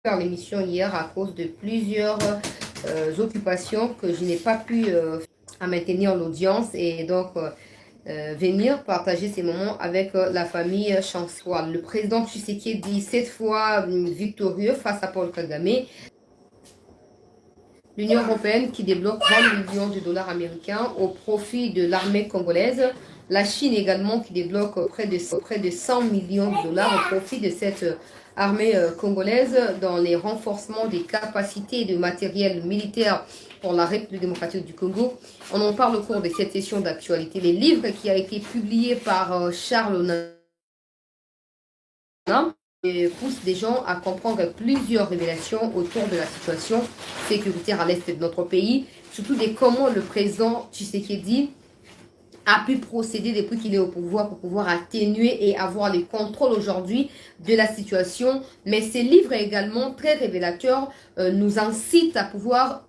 faire l'émission hier à cause de plusieurs occupations que je n'ai pas pu à maintenir l'audience et donc venir partager ces moments avec la famille Chansois. Le président Tshisekedi, cette fois victorieux face à Paul Kagame. L'Union européenne qui débloque 20 millions de dollars américains au profit de l'armée congolaise. La Chine également qui débloque près de 100 millions de dollars au profit de cette armée congolaise dans les renforcements des capacités de matériel militaire pour la République démocratique du Congo. On en parle au cours de cette session d'actualité. Les livres qui a été publié par Charles Nana pousse des gens à comprendre plusieurs révélations autour de la situation sécuritaire à l'est de notre pays, surtout de comment le président Tshisekedi a pu procéder depuis qu'il est au pouvoir pour pouvoir atténuer et avoir le contrôle aujourd'hui de la situation. Mais ces livres également très révélateurs nous incitent à pouvoir,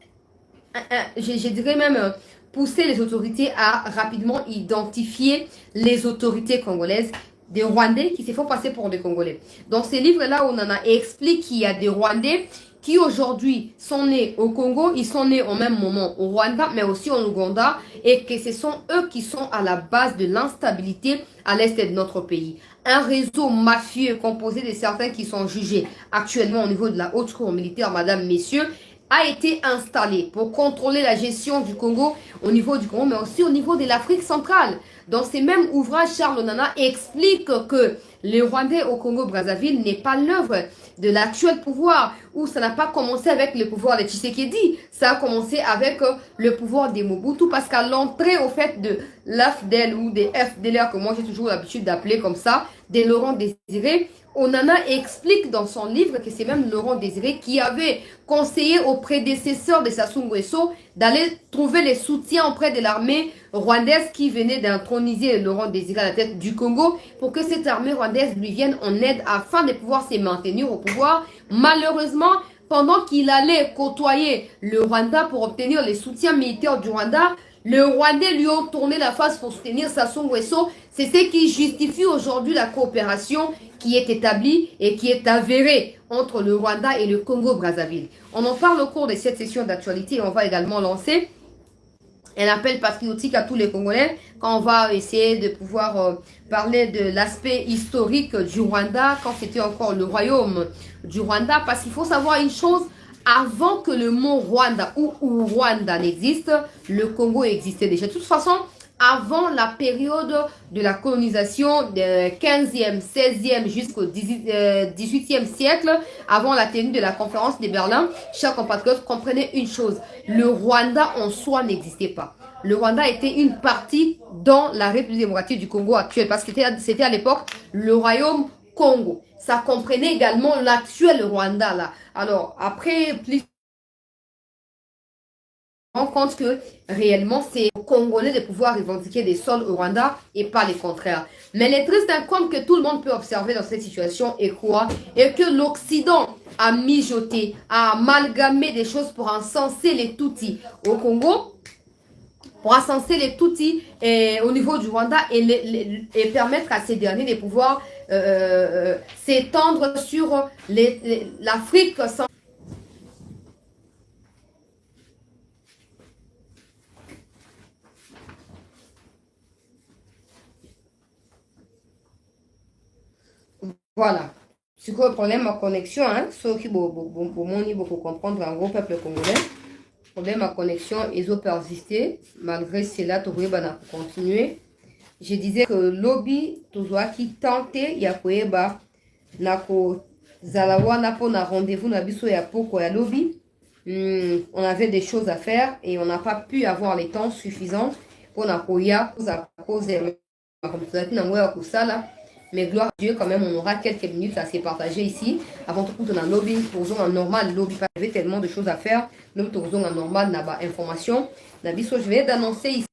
je dirais même, pousser les autorités à rapidement identifier les autorités congolaises, des Rwandais qui se font passer pour des Congolais. Dans ces livres-là, on en a expliqué qu'il y a des Rwandais qui aujourd'hui sont nés au Congo, ils sont nés au même moment au Rwanda, mais aussi en Ouganda, et que ce sont eux qui sont à la base de l'instabilité à l'est de notre pays. Un réseau mafieux composé de certains qui sont jugés actuellement au niveau de la haute cour militaire, madame, messieurs, a été installé pour contrôler la gestion du Congo au niveau du Congo, mais aussi au niveau de l'Afrique centrale. Dans ces mêmes ouvrages, Charles Nana explique que le Rwandais au Congo-Brazzaville n'est pas l'œuvre de l'actuel pouvoir, où ça n'a pas commencé avec le pouvoir de Tshisekedi, ça a commencé avec le pouvoir des Mobutu, parce qu'à l'entrée au fait de l'AFDEL ou des FDLR, que moi j'ai toujours l'habitude d'appeler comme ça, des Laurent Désiré, Onana explique dans son livre que c'est même Laurent Désiré qui avait conseillé aux prédécesseurs de Sassou Nguesso d'aller trouver les soutiens auprès de l'armée rwandaise qui venait d'introniser Laurent Désiré à la tête du Congo pour que cette armée rwandaise lui vienne en aide afin de pouvoir se maintenir au pouvoir. Malheureusement, pendant qu'il allait côtoyer le Rwanda pour obtenir les soutiens militaires du Rwanda, le Rwandais lui ont tourné la face pour soutenir Sassou Nguesso. C'est ce qui justifie aujourd'hui la coopération qui est établie et qui est avérée entre le Rwanda et le Congo-Brazzaville. On en parle au cours de cette session d'actualité et on va également lancer un appel patriotique à tous les Congolais quand on va essayer de pouvoir parler de l'aspect historique du Rwanda quand c'était encore le royaume du Rwanda, parce qu'il faut savoir une chose. Avant que le mot Rwanda ou Rwanda n'existe, le Congo existait déjà. De toute façon, avant la période de la colonisation du 15e, 16e jusqu'au 18e siècle, avant la tenue de la conférence de Berlin, chers compatriotes, comprenez une chose, le Rwanda en soi n'existait pas. Le Rwanda était une partie dans la République démocratique du Congo actuelle, parce que c'était à l'époque le royaume Congo. Ça comprenait également l'actuel Rwanda là. Alors, après, plus on rend compte que réellement, c'est aux Congolais de pouvoir revendiquer des sols au Rwanda et pas les contraires. Mais le triste compte que tout le monde peut observer dans cette situation est quoi? Et que l'Occident a mijoté, a amalgamé des choses pour encenser les Tutsis au Congo, pour encenser les Tutsis au niveau du Rwanda et permettre à ces derniers de pouvoir s'étendre sur l'Afrique sans... Voilà. C'est quoi le problème à connexion, hein? Ceux qui beaucoup comprendre un gros peuple congolais. Problème à connexion, ils ont persisté. Malgré cela, tout le monde continuer. Je disais que lobby, toujours qui tentait, il y a quoi, nako zalawa napo na rendez-vous na biso ya poko ya lobby. On avait des choses à faire et on n'a pas pu avoir les temps suffisants pour nakoya à cause de mais gloire à Dieu, quand même, on aura quelques minutes à se partager ici. Avant tout, on a un lobby, pour un normal lobby, il y avait tellement de choses à faire. Nous, pour un normal, n'a information. Je vais d'annoncer ici,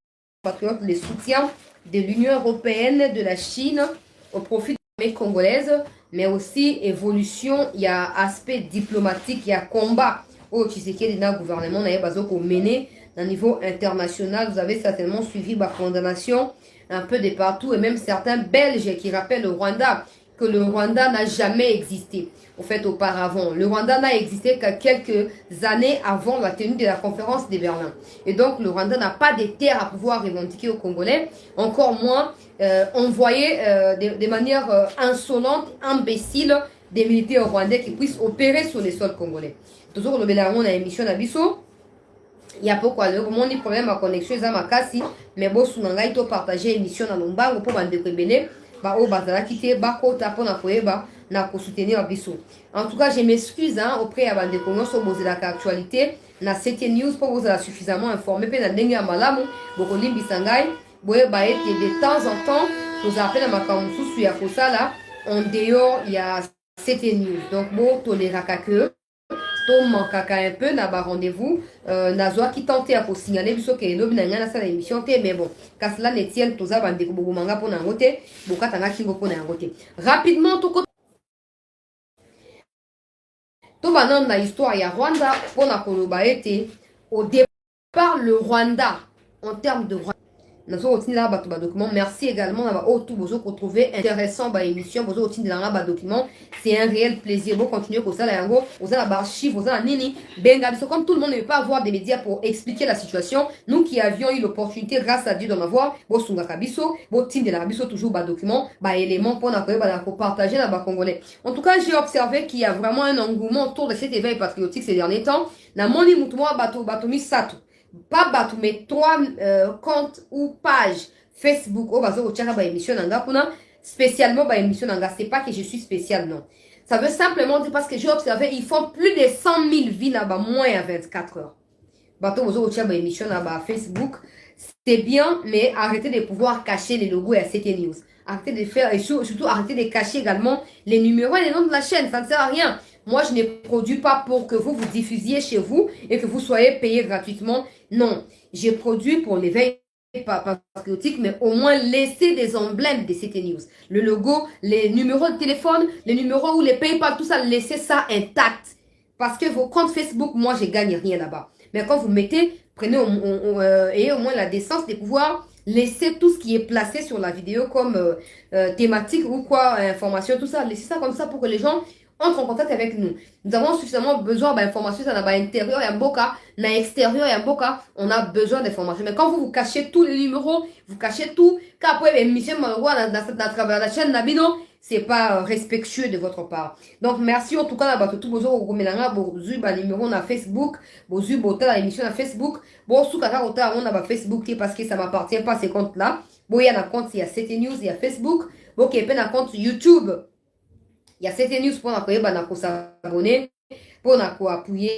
patriotes, les soutiens de l'Union européenne, de la Chine, au profit de l'armée congolaise, mais aussi évolution, il y a aspect diplomatique, il y a combat. Au Tshisekedi, le gouvernement, on a mené à niveau international. Vous avez certainement suivi ma condamnation un peu de partout, et même certains Belges qui rappellent au Rwanda que le Rwanda n'a jamais existé. Au fait, auparavant, le Rwanda n'a existé que quelques années avant la tenue de la conférence de Berlin. Et donc, le Rwanda n'a pas de terres à pouvoir revendiquer aux Congolais, encore moins envoyer de manière insolente, imbécile, des militaires rwandais qui puissent opérer sur les sols congolais. Toujours le Bélaron a émission d'Abisso. Il y a pourquoi le monde a problème à connexion à ma casse, mais bon, si on a partagé l'émission dans l'ombango pour m'en découvrir, bah, au bazar, quitter, bah, côté pour n'a pas n'a soutenir Abisso. En tout cas, je m'excuse auprès de la découverte sur la actualité. Na CT News pour vous suffisamment informé, puis na dengue malamu, beaucoup limbi sangai, boye bah et de temps en temps, nous appelons ma camusu sur ya ça là, en dehors il y a CT News. Donc bon, toléraka que to manquaka un peu na ba rendez-vous, na zoa qui tentait à signaler biso que lobi na ngana sa émission te, mais bon, quand cela ne tient tous ça bande ko manga pour na ngote, boka tanga kingo pour na ngote. Rapidement tout tout dans la histoire, il y a Rwanda, pour la Kolobaete. Au départ, le Rwanda, en termes de Rwanda, merci également d'avoir retrouvé intéressant bah émission document. C'est un réel plaisir de continuer comme ça là vous avez archives vous avez nini bengali comme tout le monde ne veut pas avoir des médias pour expliquer la situation. Nous qui avions eu l'opportunité grâce à Dieu d'en avoir bosunga kabiso team de la biso toujours bah document bah éléments pour partager la congolais. En tout cas, j'ai observé qu'il y a vraiment un engouement autour de cet éveil patriotique ces derniers temps. Na moni mutumwa batomi sato pas battu mais 3 comptes ou pages Facebook au bazo au ba émission nanga kuna spécialement ba émission nanga, c'est pas que je suis spécial, non, ça veut simplement dire parce que j'ai observé ils font plus de 100 000 vues là-bas moins à 24 heures bato bazo au ba émission là-bas Facebook. C'est bien, mais arrêtez de pouvoir cacher les logos à CT News, arrêtez de faire et surtout arrêtez de cacher également les numéros et les noms de la chaîne, ça ne sert à rien. Moi, je ne produis pas pour que vous diffusiez chez vous et que vous soyez payé gratuitement. Non, j'ai produit pour l'éveil patriotique, mais au moins laisser des emblèmes de CT News. Le logo, les numéros de téléphone, les numéros ou les PayPal, tout ça, laissez ça intact. Parce que vos comptes Facebook, moi, je gagne rien là-bas. Mais quand vous mettez, prenez ayez au moins la décence de pouvoir laisser tout ce qui est placé sur la vidéo comme thématique ou quoi, information, tout ça. Laissez ça comme ça pour que les gens entre en contact avec nous. Nous avons suffisamment besoin d'informations, ça n'a pas intérieur et un beau cas, n'a extérieur et un beau cas, on a besoin d'informations. Mais quand vous cachez tous les numéros, vous cachez tout, qu'après, émission malheureusement, dans travers la chaîne Nabino, c'est pas respectueux de votre part. Donc, merci en tout cas, d'avoir tout besoin au Gomelanga, bozu, numéro na Facebook, bozu, bota la émission na Facebook, bon, sous kaka, on a Facebook, parce que ça m'appartient pas ces comptes-là. Bon, il y a un compte, il y a CT News, il y a Facebook, bon, il y a un compte YouTube. Il y a CT News pour s'abonner, pour appuyer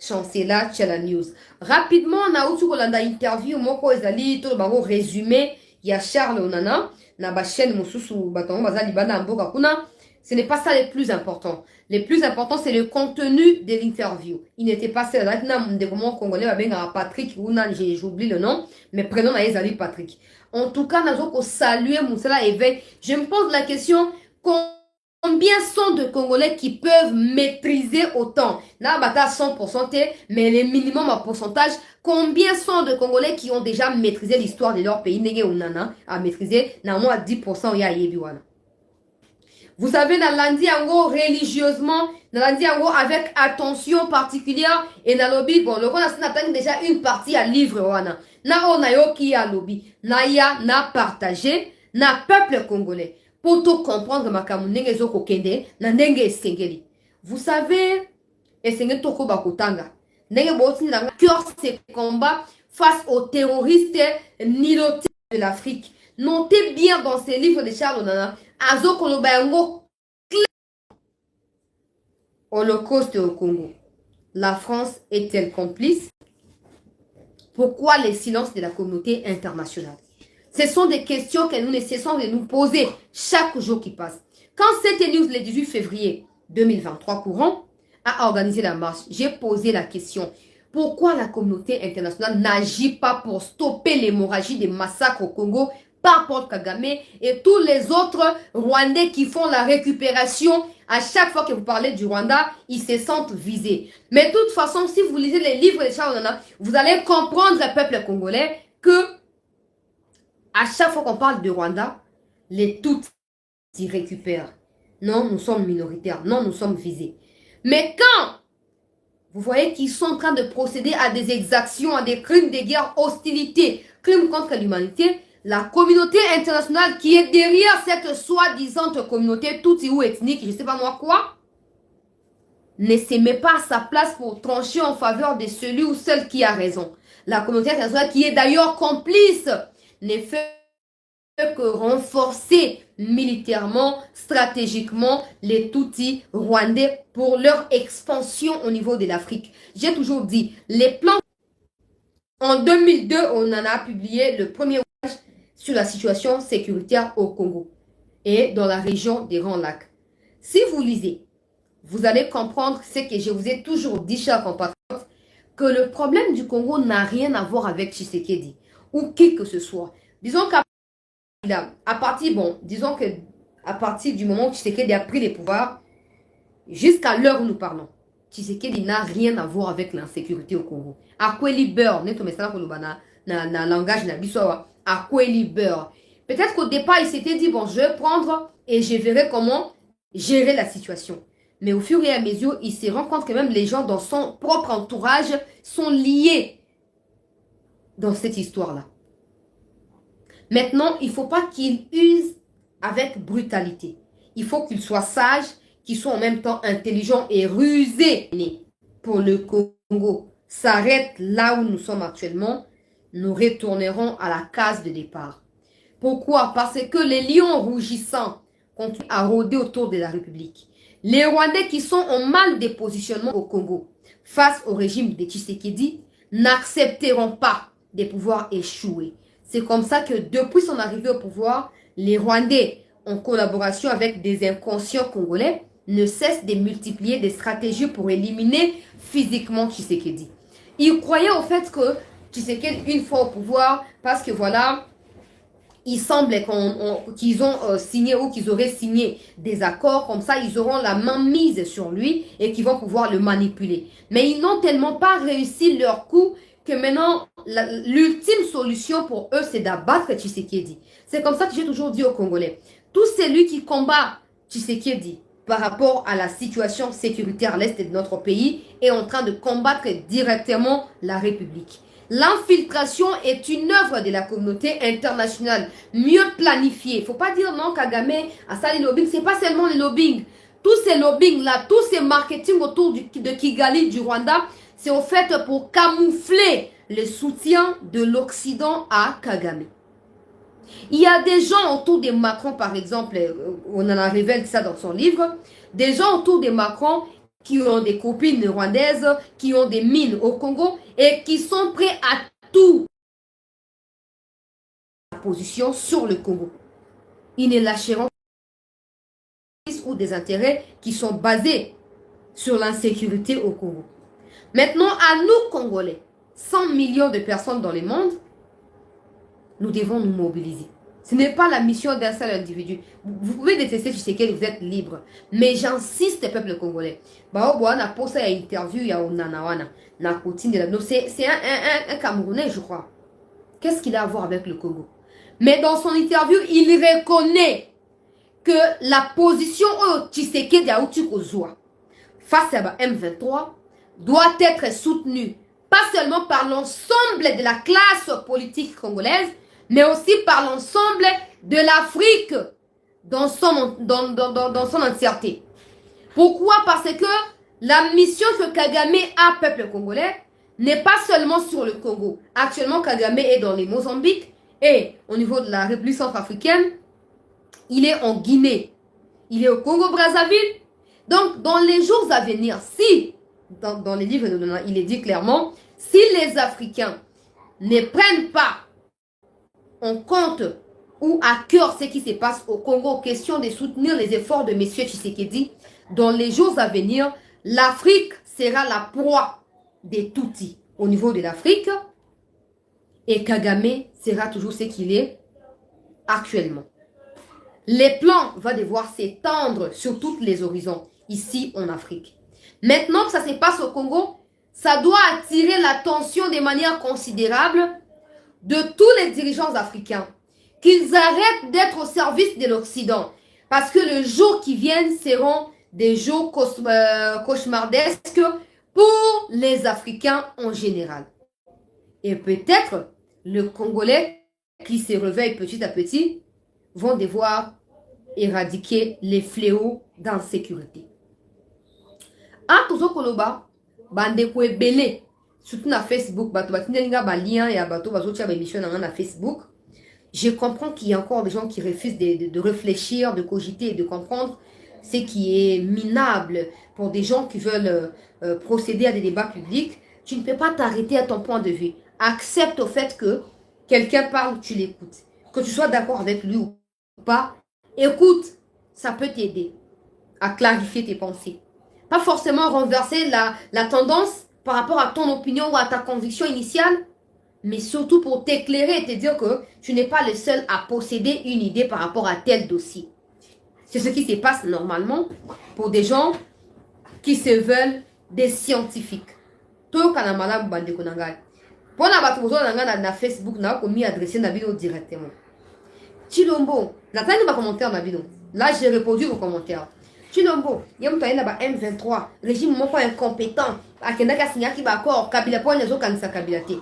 chancela la news. Rapidement, on a aussi une interview, moko ezali tout le résumé. Il y a Charles Onana, na ba chaîne mususu batongo bazali bana mboka kuna. Ce n'est pas ça le plus important. Le plus important, c'est le contenu de l'interview. Il n'était pas seul. Là, de comment congolais va bien Patrick ou j'oublie le nom, mais prénom na ezali Patrick. En tout cas, nous avons salué Moussala éveil. Je me pose la question. Combien sont de Congolais qui peuvent maîtriser autant? Là, bata 100%, mais les minimum en pourcentage. Combien sont de Congolais qui ont déjà maîtrisé l'histoire de leur pays? Nege unana à maîtriser. Na moins 10% ya yebiwana. Vous savez, dans l'andi ango religieusement, dans l'andi ango avec attention particulière, et dans lobby, bon, le roi n'a déjà une partie à livre wana. Na onayo ki a lobby. Na ya na partagé, na peuple congolais. Pour tout comprendre makamu ndenge zo kokende na ndenge esengeli. Vous savez, esengeli toko bakotanga. Ndenge boti na cœur ces combats face aux terroristes nilotés de l'Afrique. Notez bien dans ces livres de Charles Onana, azo kolobayango Holocauste au Congo. La France est-elle complice? Pourquoi les silences de la communauté internationale? Ce sont des questions que nous ne cessons de nous poser chaque jour qui passe. Quand CT News, le 18 février 2023 courant, a organisé la marche, j'ai posé la question. Pourquoi la communauté internationale n'agit pas pour stopper l'hémorragie des massacres au Congo par Paul Kagame et tous les autres Rwandais qui font la récupération? À chaque fois que vous parlez du Rwanda, ils se sentent visés. Mais de toute façon, si vous lisez les livres de Charles Onana, vous allez comprendre, le peuple congolais, que à chaque fois qu'on parle de Rwanda, les Tutsis s'y récupèrent. Non, nous sommes minoritaires. Non, nous sommes visés. Mais quand vous voyez qu'ils sont en train de procéder à des exactions, à des crimes de guerre, hostilité, crimes contre l'humanité, la communauté internationale qui est derrière cette soi-disant communauté tutsi ou ethnique, je ne sais pas moi quoi, ne se met pas à sa place pour trancher en faveur de celui ou celle qui a raison. La communauté internationale, qui est d'ailleurs complice, ne fait que renforcer militairement, stratégiquement les Tutsis rwandais pour leur expansion au niveau de l'Afrique. J'ai toujours dit, les plans... En 2002, on en a publié le premier ouvrage sur la situation sécuritaire au Congo et dans la région des Grands Lacs. Si vous lisez, vous allez comprendre ce que je vous ai toujours dit, chers compatriotes, que le problème du Congo n'a rien à voir avec Tshisekedi ou qui que ce soit. Disons qu'à partir du moment où Tshisekedi a pris les pouvoirs, jusqu'à l'heure où nous parlons, Tshisekedi n'a rien à voir avec l'insécurité au Congo. Akweli beurre, na langage na bisowa, akweli beurre. Peut-être qu'au départ, il s'était dit, bon, je vais prendre et je verrai comment gérer la situation. Mais au fur et à mesure, il se rend compte que même les gens dans son propre entourage sont liés dans cette histoire-là. Maintenant, il ne faut pas qu'il use avec brutalité. Il faut qu'il soit sage, qu'il soit en même temps intelligent et rusé. Pour le Congo s'arrête là où nous sommes actuellement, nous retournerons à la case de départ. Pourquoi? Parce que les lions rougissants continuent à rôder autour de la République. Les Rwandais qui sont en mal de positionnement au Congo face au régime de Tshisekedi n'accepteront pas de pouvoir échouer. C'est comme ça que depuis son arrivée au pouvoir, les Rwandais, en collaboration avec des inconscients congolais, ne cessent de multiplier des stratégies pour éliminer physiquement Tshisekedi. Ils croyaient au fait que Tshisekedi, une fois au pouvoir, parce que voilà, il semble qu'ils ont signé ou qu'ils auraient signé des accords, comme ça ils auront la main mise sur lui et qu'ils vont pouvoir le manipuler. Mais ils n'ont tellement pas réussi leur coup que maintenant, l'ultime solution pour eux, c'est d'abattre Tshisekedi. C'est comme ça que j'ai toujours dit aux Congolais. Tout celui qui combat Tshisekedi par rapport à la situation sécuritaire à l'est de notre pays est en train de combattre directement la République. L'infiltration est une œuvre de la communauté internationale, mieux planifiée. Il ne faut pas dire non, Kagame a ça le lobbying. Ce n'est pas seulement le lobbying. Tous ces lobbying-là, tous ces marketing autour de Kigali, du Rwanda, c'est au fait pour camoufler le soutien de l'Occident à Kagame. Il y a des gens autour de Macron, par exemple, on en a révélé ça dans son livre, des gens autour de Macron qui ont des copines rwandaises, qui ont des mines au Congo et qui sont prêts à tout la position sur le Congo. Ils ne lâcheront pas ou des intérêts qui sont basés sur l'insécurité au Congo. Maintenant, à nous, Congolais, 100 millions de personnes dans le monde, nous devons nous mobiliser. Ce n'est pas la mission d'un seul individu. Vous pouvez détester Tshisekedi, vous êtes libre. Mais j'insiste, peuple congolais. Baoboana pour ça, il y a une interview, il y a Onanawana. C'est un Camerounais, je crois. Qu'est-ce qu'il a à voir avec le Congo? Mais dans son interview, il reconnaît que la position au Tshisekedi à Outukozua face à M23 doit être soutenue, pas seulement par l'ensemble de la classe politique congolaise, mais aussi par l'ensemble de l'Afrique dans son entièreté. Pourquoi? Parce que la mission que Kagame a, peuple congolais, n'est pas seulement sur le Congo. Actuellement, Kagame est dans les Mozambique et au niveau de la République centrafricaine, il est en Guinée, il est au Congo-Brazzaville. Donc, dans les jours à venir, si, dans les livres, il est dit clairement, si les Africains ne prennent pas en compte ou à cœur ce qui se passe au Congo, question de soutenir les efforts de M. Tshisekedi, dans les jours à venir, l'Afrique sera la proie des Tutsis au niveau de l'Afrique et Kagame sera toujours ce qu'il est actuellement. Les plans vont devoir s'étendre sur tous les horizons ici en Afrique. Maintenant que ça se passe au Congo, ça doit attirer l'attention de manière considérable de tous les dirigeants africains, qu'ils arrêtent d'être au service de l'Occident. Parce que les jours qui viennent seront des jours cauchemardesques pour les Africains en général. Et peut-être le Congolais qui se réveille petit à petit vont devoir éradiquer les fléaux d'insécurité. Ah, tout koloba, bande ko ebele, surtout na Facebook, bato batindelinga ba lien ya bato bazotia ba émission na Facebook. Je comprends qu'il y a encore des gens qui refusent de réfléchir, de cogiter et de comprendre ce qui est minable pour des gens qui veulent procéder à des débats publics. Tu ne peux pas t'arrêter à ton point de vue. Accepte au fait que quelqu'un parle, tu l'écoutes. Que tu sois d'accord avec lui ou pas, écoute, ça peut t'aider à clarifier tes pensées. Pas forcément renverser la tendance par rapport à ton opinion ou à ta conviction initiale, mais surtout pour t'éclairer et te dire que tu n'es pas le seul à posséder une idée par rapport à tel dossier. C'est ce qui se passe normalement pour des gens qui se veulent des scientifiques. Tout kana malamu bandeko nangai. Pour na bato bozo nanga na Facebook na ko mi adresser na vidéo directement. Chilombo, n'attendez pas commentaire na vidéo. Là, j'ai répondu aux commentaires. Chilombo, yam to na ba M23, régime moko incompétent, akenda ka signa ki ba accord Kabila pour les kanisa Kabila te.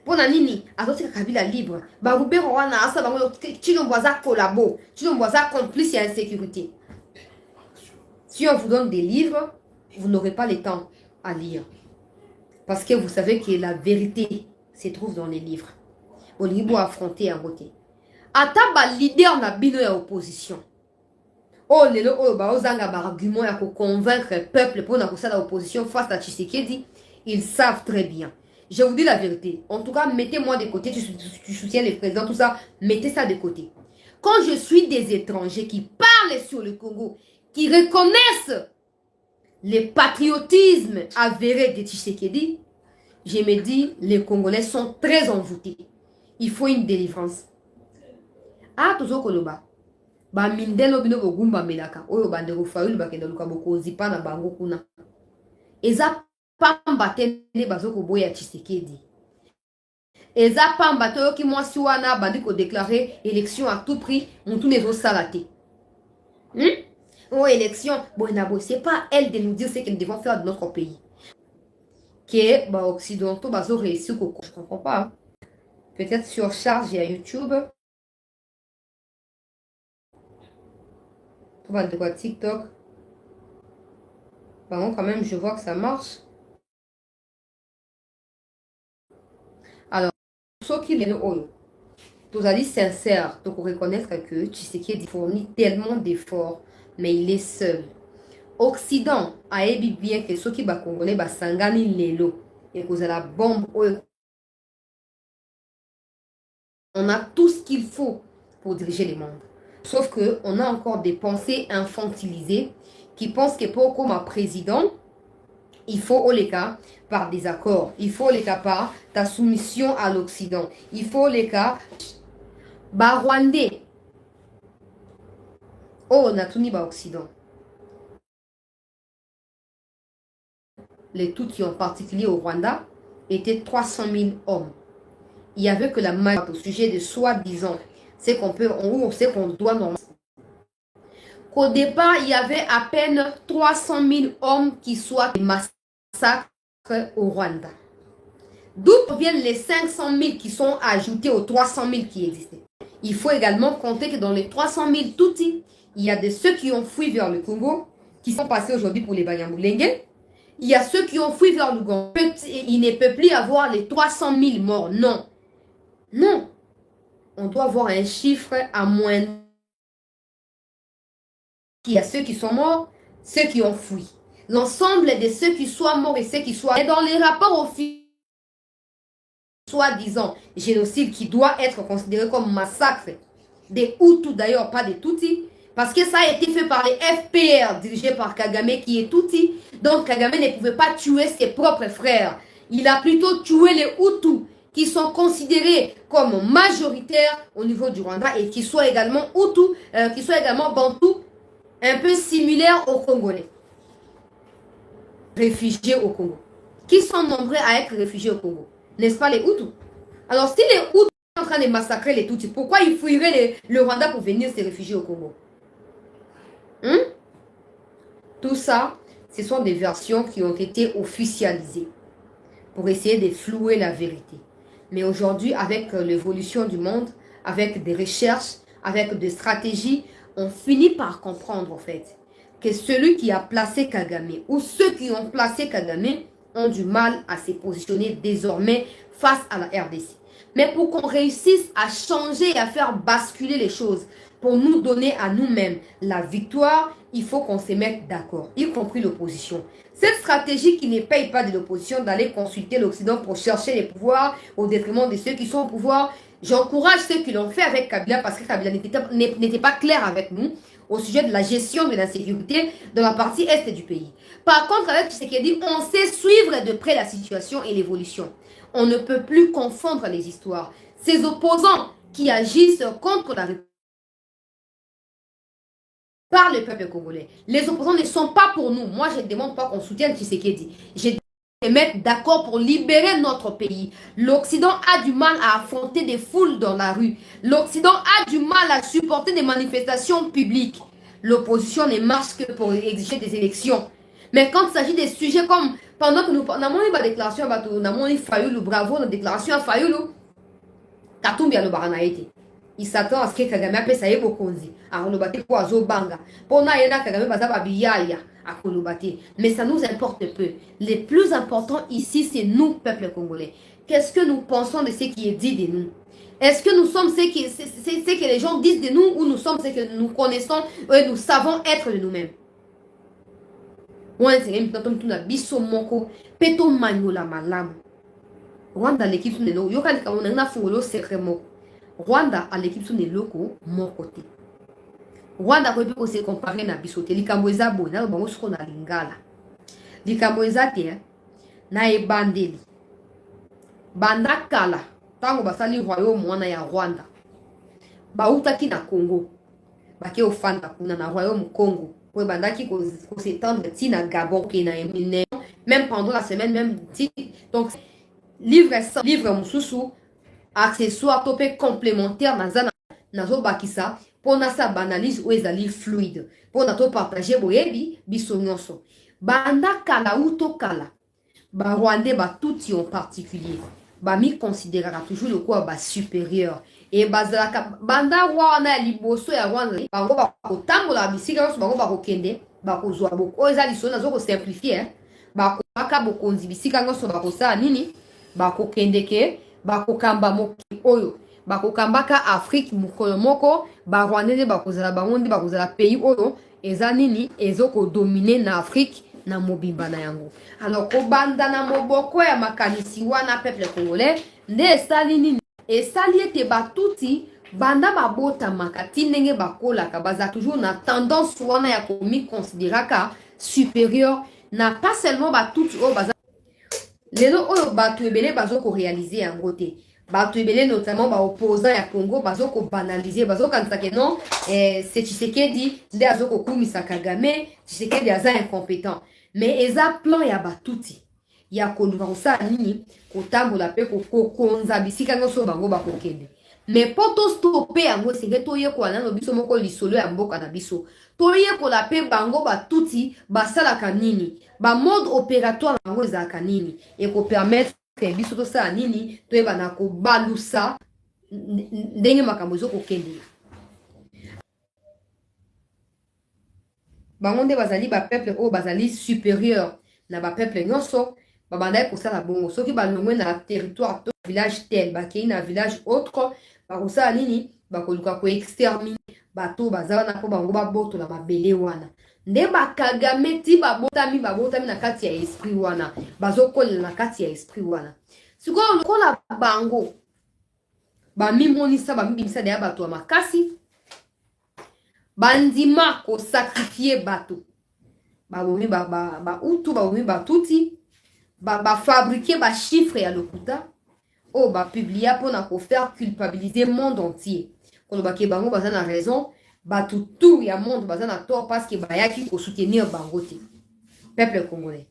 Pona nini azotika Kabila libre barubero wana asa bango Chilombo aza collabo, Chilombo aza complice à insécurité. Si on vous donne des livres, vous n'aurez pas le temps à lire. Parce que vous savez que la vérité se trouve dans les livres. Au niveau affronter en beauté. Ataba leader na bino ya opposition. Oh lelo oh ba ozanga ba argument ya ko convaincre le peuple pour na kosala opposition face à Tshisekedi, ils savent très bien. Je vous dis la vérité. En tout cas, mettez-moi de côté, tu soutiens les présidents, tout ça, mettez ça de côté. Quand je suis des étrangers qui parlent sur le Congo, qui reconnaissent le patriotisme avéré de Tshisekedi, je me dis, les Congolais sont très envoûtés. Il faut une délivrance. Ah, toujours koloba. Ba mindelo bino bogumba melaka. Oyo bandero faulu bakenda luka boko zipa na bango kuna. Eza pamba tene bazoko boya Tshisekedi. Eza pamba toyo ki mwasi wana bandi ko déclarer élection à tout prix, mutu nezo salate. Oh, élection, bon, c'est pas elle de nous dire ce que nous devons faire de notre pays. Que bah, occidentaux, bah, ont réussi, je comprends pas. Hein. Peut-être surcharge à YouTube. De quoi TikTok. Par contre, quand même, je vois que ça marche. Alors, ceux qui viennent au tous allez sincère, donc reconnaître que Tshisekedi fournit tellement d'efforts, mais il est seul. Occident a ébi bien que ceux qui ba congolais ba sangani lelo et que la bombe. On a tout ce qu'il faut pour diriger le monde. Sauf que on a encore des pensées infantilisées qui pensent que pour comme un président, il faut au les cas par des accords, il faut les cas par ta soumission à l'Occident, il faut les cas ba Rwandais. Oh, on a tout ni ba Occident. Les Tutsis en particulier au Rwanda étaient 300 000 hommes. Il n'y avait que la majorité au sujet de soi-disant, c'est qu'on peut, on sait qu'on doit normalement. Qu'au départ, il y avait à peine 300 000 hommes qui soient des massacres au Rwanda. D'où viennent les 500 000 qui sont ajoutés aux 300 000 qui existaient. Il faut également compter que dans les 300 000 Tutsis, il y a de ceux qui ont fui vers le Congo, qui sont passés aujourd'hui pour les Banyamulenge. Il y a ceux qui ont fui vers l'Ouganda. Il ne peut plus y avoir les 300 000 morts. Non. Non. On doit avoir un chiffre à moins. Il y a ceux qui sont morts, ceux qui ont fui. L'ensemble de ceux qui soient morts et ceux qui soient... Et dans les rapports officiels, soi-disant génocide qui doit être considéré comme massacre des Hutus, d'ailleurs pas des Tutsis, parce que ça a été fait par les FPR, dirigés par Kagame, qui est Tutsi. Donc Kagame ne pouvait pas tuer ses propres frères. Il a plutôt tué les Hutus, qui sont considérés comme majoritaires au niveau du Rwanda et qui soient également Hutus, qui soient également Bantus, un peu similaires aux Congolais. Réfugiés au Congo. Qui sont nombreux à être réfugiés au Congo. N'est-ce pas les Hutus? Alors si les Hutus sont en train train de massacrer les Tutsis. Pourquoi ils fuiraient le Rwanda pour venir se réfugier au Congo? Hein? Tout ça, ce sont des versions qui ont été officialisées pour essayer de flouer la vérité. Mais aujourd'hui, avec l'évolution du monde, avec des recherches, avec des stratégies, on finit par comprendre en fait que celui qui a placé Kagame ou ceux qui ont placé Kagame ont du mal à se positionner désormais face à la RDC. Mais pour qu'on réussisse à changer et à faire basculer les choses, pour nous donner à nous-mêmes la victoire, il faut qu'on se mette d'accord, y compris l'opposition. Cette stratégie qui ne paye pas de l'opposition d'aller consulter l'Occident pour chercher les pouvoirs au détriment de ceux qui sont au pouvoir, j'encourage ceux qui l'ont fait avec Kabila parce que Kabila n'était pas clair avec nous au sujet de la gestion de l'insécurité dans la partie est du pays. Par contre, avec Tshisekedi, on sait suivre de près la situation et l'évolution. On ne peut plus confondre les histoires. Ces opposants qui agissent contre la République par le peuple congolais. Les opposants ne sont pas pour nous. Moi, je ne demande pas qu'on soutienne Tshisekedi. Je demande de mettre d'accord pour libérer notre pays. L'Occident a du mal à affronter des foules dans la rue. L'Occident a du mal à supporter des manifestations publiques. L'opposition ne marche que pour exiger des élections. Mais quand il s'agit des sujets comme pendant que nous avons une déclaration, nous avons une Fayoulou, bravo, une déclaration à Fayoulou, Katumbi a le baranaïté. Il s'attend à ce que Kagame appelle ça yebo konzi. A kolobate pour azobanga. Pour na yena Kagame bazaba biyaya à kolobate. Mais ça nous importe peu. Le plus important ici, c'est nous, peuple congolais. Qu'est-ce que nous pensons de ce qui est dit de nous? Est-ce que nous sommes ce que les gens disent de nous ou nous sommes ce que nous connaissons et nous savons être de nous-mêmes? Ouais, c'est même tout na biso moko peto manyola malamu. Rwanda l'équipe sous nelo yoka ni kaona na fungolo secret moko. Rwanda à l'équipe sous neloko mon côté. Rwanda ko peut se comparer na biso te likambo eza bona bango soko na lingala. Likambo eza te na ebandeli. Banda kala tango basali royaume wana ya Rwanda. Bautaki na Congo. Bake ofanda kuna na royaume Congo. Pour bandaki ko s'étendre ti na Gabon qui na même pendant la semaine même donc livre sans livre mususu accessoire topé complémentaire nazo bakisa pour na sa banalise ou ezali fluide pour na to partager boyebi biso nyonso banda kala ou to kala ba rwandais ba tout en particulier ba mi considérera toujours le quoi ba supérieur et bazalaka banda wana liboso ya Rwanda bango ba kotambola bisika so bango ba kokende ba kozwa boko ezali so nazo ko simplifier ba ko bokonzi bisika nyonso ba kosala nini bakokendeke bakokamba moki oyo bakokambaka Afrique mokolo moko ba Rwandais bakozala bango nde bakozala pays oyo eza nini ezoko dominer na Afrique na mobimba na yango. Alors kobanda na moboko ya makanisi wana peuple congolais nde esali nini esali ete batuti banda babota makati ndenge bakolaka baza toujours na tendance wana ya komi considéraka supérieur na pas seulement batuti oyo baza lelo oyo bato ebele bazoko réaliser yango te. Bato ebele notamment ba opposant ya Congo bazoko banaliser bazokanisa ke non c'est Tshisekedi nde azoko kumisa Kagame Tshisekedi aza incompétent. Mais eza plan ya batuti ya koluka kosala nini kotambola pe kokonza bisika nyonso bango bakokende. Mais po to stopper yango senge toyekola nano biso moko lisolo ya mboka na biso toyekola pe bango batuti basalaka nini ba mode opératoire bango ezalaka nini ekopermettre biso tosala nini toyeba na kobalusa ndenge makambo ezokokendela. Bango nde bazali ba peuple oyo bazali supérieur na ba peuple nyonso babandaki kosala bongo soki balongwe na territoire to village tel bakei na village autre bakosala nini bakoluka koextermine bato baza wana mpo bango babotola mabele wana nde bakagame ti babotami na kati ya esprit wana bazokolela na kati ya esprit wana sikoyo lokola bango bamimonisa bamibimisa deya bato ya makasi bandima kosakrifie bato babomi bautu babomi batuti bafabrike bachiffre ya lokuta oyo bapublia mpona kofaire culpabiliser monde entier kolobaki bango baza na raison bato tout ya monde baza na tort parce que bayaki kosoutenir bango te. Peuple congolais,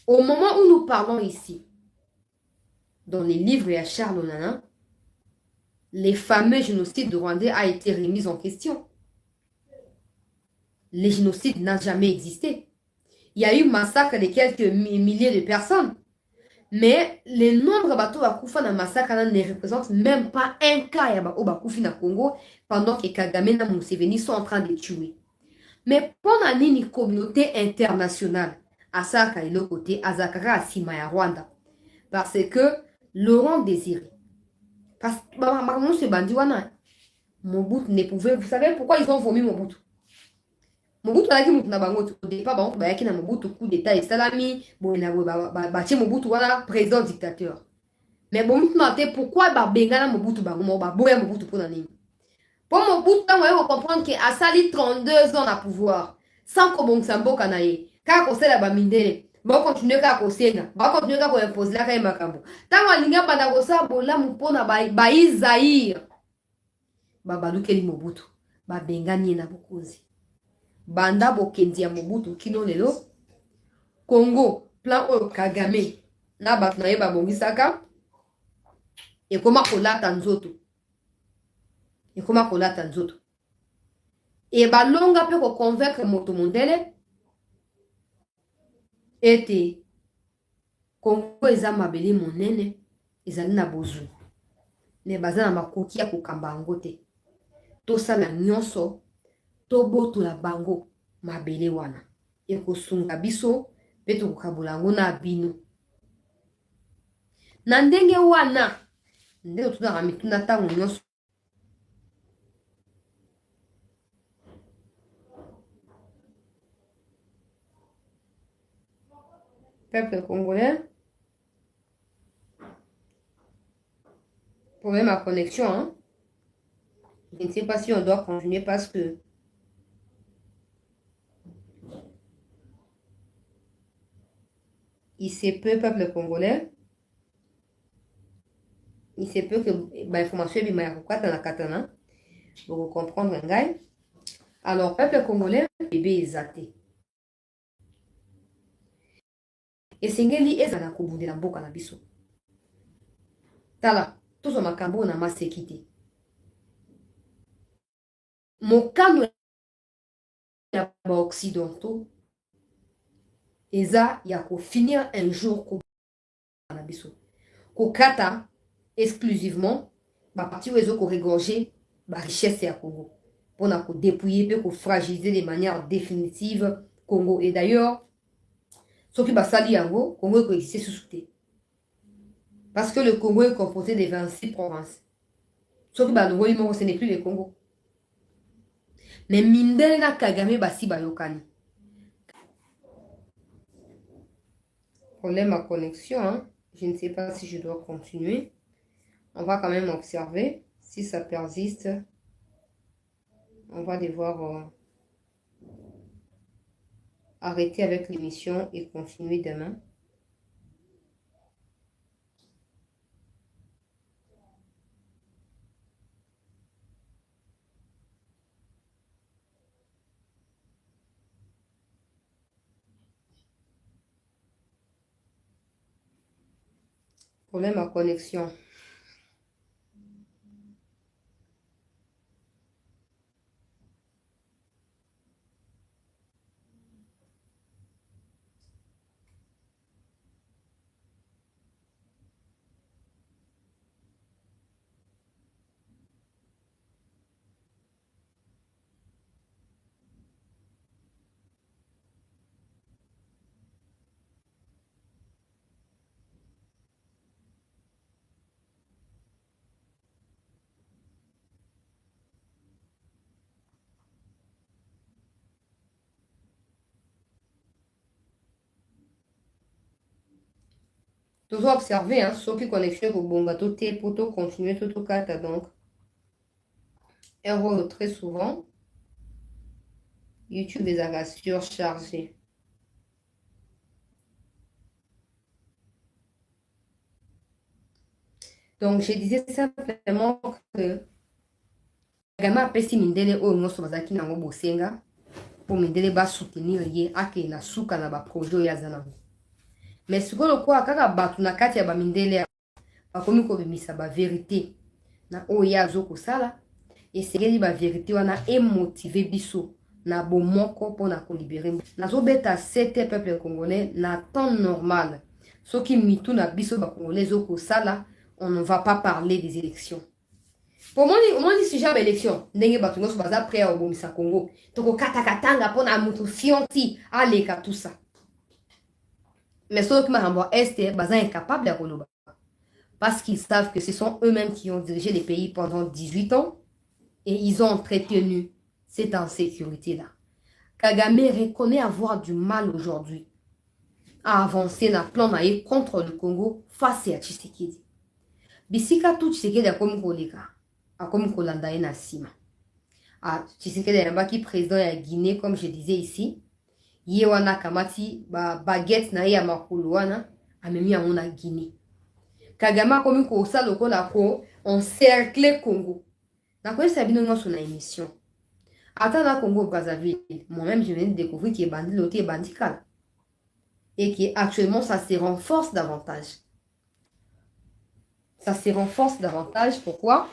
au moment où nous parlons ici dans les livres ya Charles Onana les fameux génocides rwandais a été remis en question. Le génocide n'a jamais existé. Il y a eu massacre de quelques milliers de personnes. Mais le nombre de bateaux qui ont massacre ne représente même pas un cas qui na Congo pendant que Kagame et Museveni sont en train de tuer. Mais pendant une communauté internationale, à ça, le côté, à Zakara, à Sima, Rwanda. Parce que Laurent Désiré, parce que ce bandit, Mobutu ne pouvait. Vous savez pourquoi ils ont vomi Mobutu? Mobutu alaki mutu na bango au départ bango bayaki na Mobutu coup d'état esalami boye na batie Mobutu wana président dictateur. Mais bon maintenant pourquoi babengana Mobutu bango baboya Mobutu mpona nini? Pour Mobutu ntango ayeko comprendre ke asali 32 ans na pouvoir sans kobongisa mboka na ye kaka kosala bamindele bakontinue kaka kosenga bakontinue kaka koimposelaka ye makambo ntango alingi abanda kosala bolamu mpona baizaire babalukeli Mobutu babengani ye na bokonzi. Banda bokendi ya Mobutu kino lelo Congo plan oyo Kagame na bato na ye babongisaka ekoma kolata nzoto e balonga mpe koconvaincre moto mondele ete Congo eza mabele monene ezali na bozwi me baza na makoki ya kokamba yango te tosala nyonso tobotola bango mabele wana ekosunga biso mpe tokokabola yango na bino na ndenge wana nde totunaka mituna ntango nyonso peuple congolais. Problème à connexion, hein? Je ne sais pas si on doit continuer parce que il se peut, peuple congolais, il se peut que l'information est bien katana, pour comprendre un gars. Alors, peuple congolais, bébé exacté. Et sengeli ezala kobundela mboka na biso. Tala, tozo makambo na masekite. Mokano ya ba-occidentaux eza ya finir un jour na biso. Kokata exclusivement ba parti oyo ezokorégorger ba richesse ya Congo mpona kodépouiller mpe kofragiliser de manière définitive Congo. Et d'ailleurs soki basali yango Congo ekoexiste susu te parce que le Congo est composé de 26 provinces. Soki balongoli moko ce n'est plus le Congo. Mais mindele na Kagame basi bayokani. Problème à connexion, hein? Je ne sais pas si je dois continuer. On va quand même observer. Si ça persiste, on va devoir arrêter avec l'émission et continuer demain. Problème à connexion. Toujours observer, hein, ceux qui connectent au bon bateau, pour continuer tout au cas, donc. Erreur très souvent. YouTube est surchargé. Donc, je disais simplement que Kagame apesi mindele oyo nyonso bazalaki nango bosenga pour mindele basoutenir ye akende na suka na baprojet oyo aza nango. Mais sikoyo lokola kaka bato na kati ya bamindele bakomi kobimisa baverité na oya zoko sala et c'est la vérité wana et motiver biso na bomoko pour na libérer nazo beta 7 peuple congolais na temps normal ce qui mitou na biso ba congolais zoko sala on ne va pas parler des élections. Pour moi, on dit sujet à l'élection. Ndenge bato nyonso baza prêt à obomisa Congo. Toko katakatanga pona mutu fianti aleka tout ça. Mais ceux qui m'ont est baza incapable de koloba. Parce qu'ils savent que ce sont eux-mêmes qui ont dirigé les pays pendant 18 ans et ils ont entretenu cette insécurité-là. Kagame reconnaît avoir du mal aujourd'hui à avancer dans le plan naïe contre le Congo face à Tshisekedi. Bisika tout Tshisekedi a comme koleka. Comme Kolanda et Nassima. Tshisekedi est président de Guinée, comme je disais ici. Yewana Kamati, baguette na ya makuluana, a mis à mon Guinée. Kagama comme Kosa loko la ko, encerclé Congo. Na quoi ça vient sur la émission. Attends la Congo Brazzaville, moi-même je viens de découvrir qu'il est bandit, l'autre est bandical. Et qui actuellement ça se renforce davantage. Ça se renforce davantage, pourquoi?